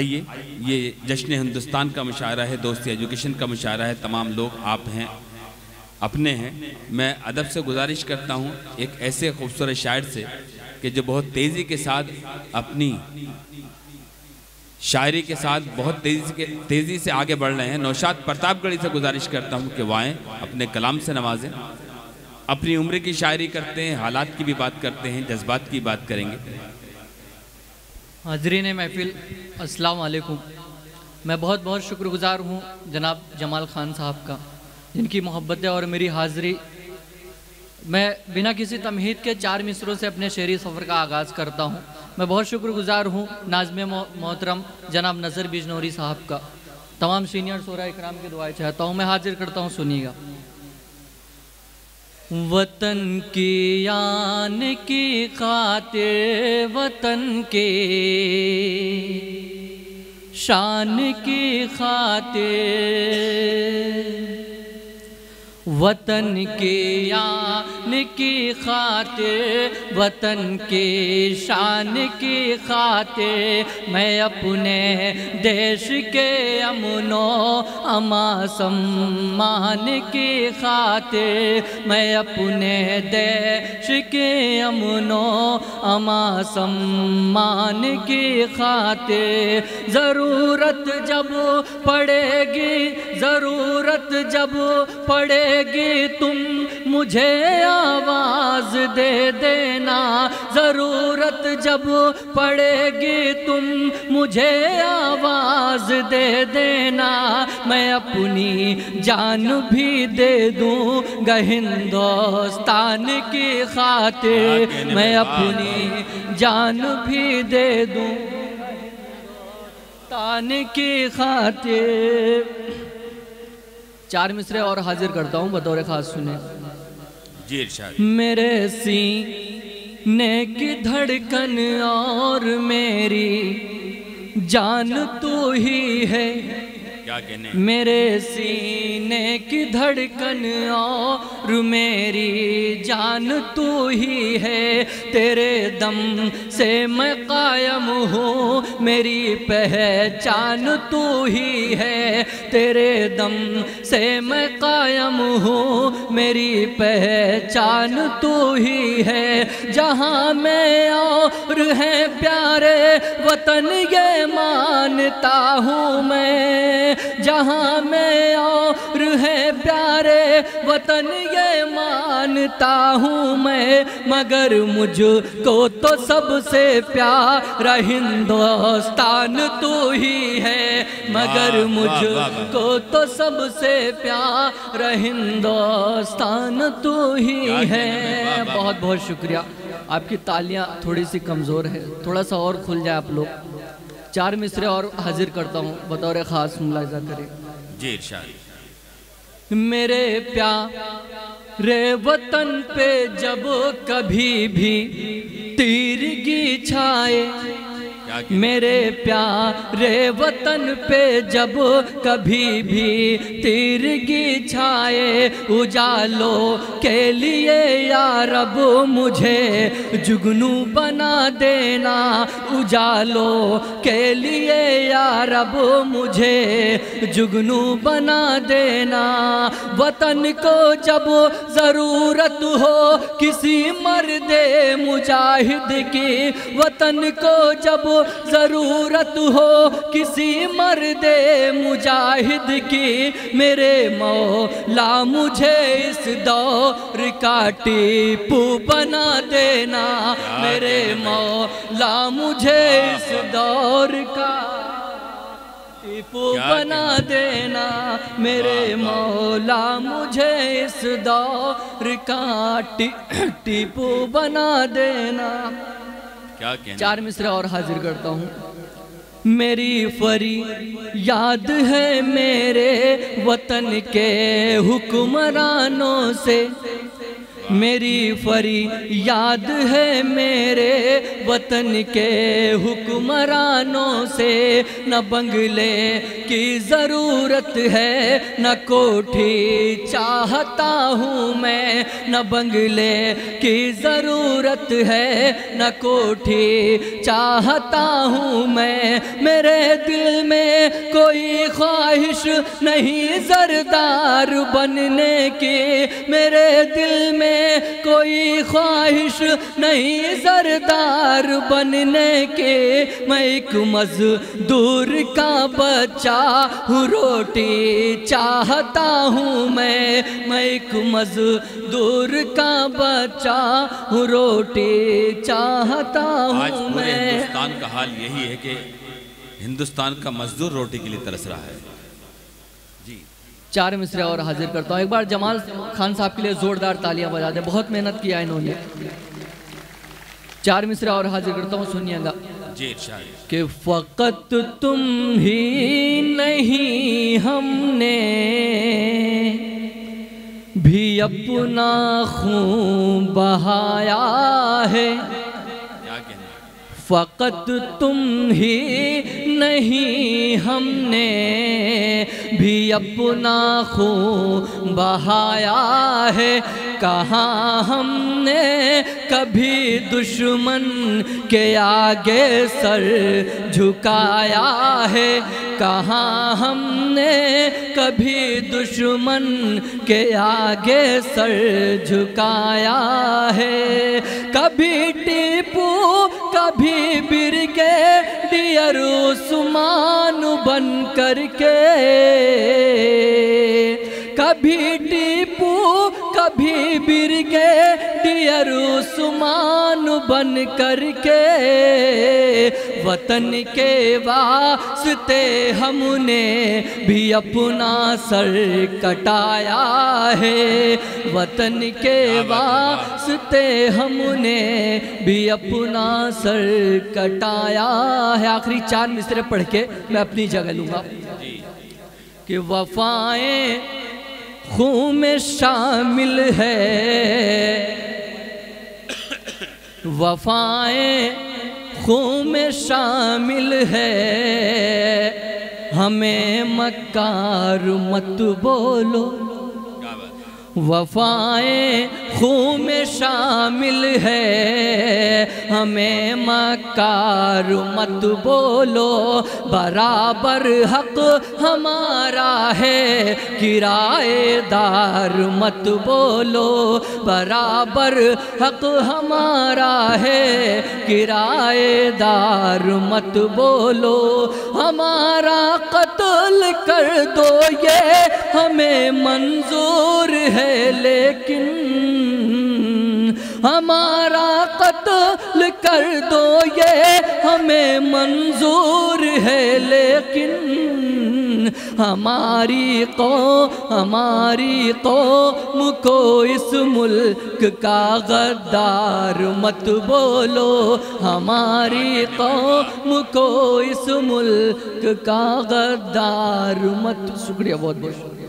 آئیے، یہ جشن ہندوستان کا مشاعرہ ہے، دوستی ایجوکیشن کا مشاعرہ ہے، تمام لوگ آپ ہیں، اپنے ہیں۔ میں ادب سے گزارش کرتا ہوں ایک ایسے خوبصورت شاعر سے کہ جو بہت تیزی کے ساتھ اپنی شاعری کے ساتھ بہت تیزی سے آگے بڑھ رہے ہیں، نوشاد پرتاپ گڑھی سے گزارش کرتا ہوں کہ وہ آئیں، اپنے کلام سے نوازیں، اپنی عمر کی شاعری کرتے ہیں، حالات کی بھی بات کرتے ہیں، جذبات کی بات کریں گے۔ حاضرین محفل السلام علیکم۔ میں بہت بہت شکر گزار ہوں جناب جمال خان صاحب کا، جن کی محبتیں اور میری حاضری۔ میں بنا کسی تمہید کے 4 مصروں سے اپنے شعری سفر کا آغاز کرتا ہوں۔ میں بہت شکر گزار ہوں ناظم محترم جناب نظر بجنوری صاحب کا۔ تمام سینئر شعراء اکرام کی دعائیں چاہتا ہوں، میں حاضر کرتا ہوں، سنیے گا۔ وطن کی آن کی خاطر، وطن کے شان کی خاطر، وطن کی آن کی خاطر، وطن کی شان کی خاطر، میں اپنے دیش کے امن و امان سمان کی خاطر، میں اپنے دیش کے امن و امان سمان کی خاطر، ضرورت جب پڑے گی، ضرورت جب پڑے گی تم مجھے آواز دے دینا، ضرورت جب پڑے گی تم مجھے آواز دے دینا، میں اپنی جان بھی دے دوں گا ہندوستان کی خاطر، میں اپنی جان بھی دے دوں ہندوستان کی خاطر۔ 4 مصرے اور حاضر کرتا ہوں، بطور خاص سنیں۔ جی ارشاد۔ میرے سینے کی دھڑکن اور میری جان تو ہی ہے، کیا کہنے؟ میرے سینے کی دھڑکن اور میری جان تو ہی ہے، تیرے دم سے میں قائم ہوں، میری پہچان تو ہی ہے، تیرے دم سے میں قائم ہوں، میری پہچان تو ہی ہے، جہاں میں اور ہیں پیارے وطن یہ مانتا ہوں میں، جہاں میں اور ہے پیارے وطن یہ مانتا ہوں میں، مگر مجھ کو تو سب سے پیارا ہندوستان تو ہی ہے، مگر مجھ کو تو سب سے پیارا ہندوستان تو ہی ہے۔ بہت بہت شکریہ۔ آپ کی تالیاں تھوڑی سی کمزور ہے، تھوڑا سا اور کھل جائے آپ لوگ۔ 4 مصرے اور حاضر کرتا ہوں، بطور خاص ملاحظہ کریں۔ جی ارشاد۔ میرے پیارے وطن پہ جب کبھی بھی تیرگی چھائے، میرے پیارے وطن پہ جب کبھی بھی تیرگی چھائے، اجالوں کے لیے یا رب مجھے جگنو بنا دینا، اجالوں کے لیے یا رب مجھے جگنو بنا دینا، وطن کو جب ضرورت ہو کسی مرد مجاہد کی، وطن کو جب ضرورت ہو کسی مرد مجاہد کی، میرے مولا مجھے اس دور کا ٹیپو بنا دینا، میرے مولا مجھے اس دور کا ٹیپو بنا دینا، میرے مولا مجھے اس دور کا ٹیپو بنا دینا۔ 4 مصرے اور حاضر کرتا ہوں۔ میری فریاد ہے میرے وطن کے حکمرانوں سے، میری فریاد ہے میرے وطن کے حکمرانوں سے، نہ بنگلے کی ضرورت ہے نہ کوٹھی چاہتا ہوں میں، نہ بنگلے کی ضرورت ہے نہ کوٹھی چاہتا ہوں میں، میرے دل میں کوئی خواہش نہیں زردار بننے کی، میرے دل میں کوئی خواہش نہیں زردار بننے کی، میں ایک مزدور کا بچہ ہوں، روٹی چاہتا ہوں میں ایک مزدور کا بچہ ہوں، روٹی چاہتا آج ہوں پورے میں۔ ہندوستان کا حال یہی ہے کہ ہندوستان کا مزدور روٹی کے لیے ترس رہا ہے۔ جی 4 مصرعہ اور حاضر کرتا ہوں، ایک بار جمال خان صاحب کے لیے زوردار تالیاں بجا دیں، بہت محنت کیا انہوں نے۔ 4 مصرعہ اور حاضر کرتا ہوں، سنیے گا جی ارشاد۔ کہ فقط تم ہی نہیں، ہم نے بھی اپنا خون بہایا ہے، کیا کہنا ہے؟ فقط تم ہی نہیں، ہم نے بھی اپنا خون بہایا ہے، کہاں ہم نے کبھی دشمن کے آگے سر جھکایا ہے، کہاں ہم نے کبھی دشمن کے آگے سر جھکایا ہے، کبھی ٹیپو کبھی برگیڈیئر عثمان بن کر کے، کبھی ٹیپو کبھی برگیڈیئر عثمان بن کر کے، وطن کے واسطے ہم نے بھی اپنا سر کٹایا ہے، وطن کے واسطے ہم نے بھی اپنا سر کٹایا ہے۔ آخری 4 مصرعے پڑھ کے میں اپنی جگہ لوں گا کہ وفائیں خون میں شامل ہے، وفائیں خون میں شامل ہے، ہمیں مکار مت بولو، وفائیں خون میں شامل ہے، ہمیں مکار مت بولو، برابر حق ہمارا ہے، کرائے دار مت بولو، برابر حق ہمارا ہے، کرائے دار مت بولو، ہمارا قتل کر دو یہ ہمیں منظور ہے، لیکن ہمارا قتل کر دو یہ ہمیں منظور ہے، لیکن ہماری قوم کو اس ملک کا غدار مت بولو، ہماری قوم کو اس ملک کا غدار مت۔ شکریہ، بہت بہت شکریہ۔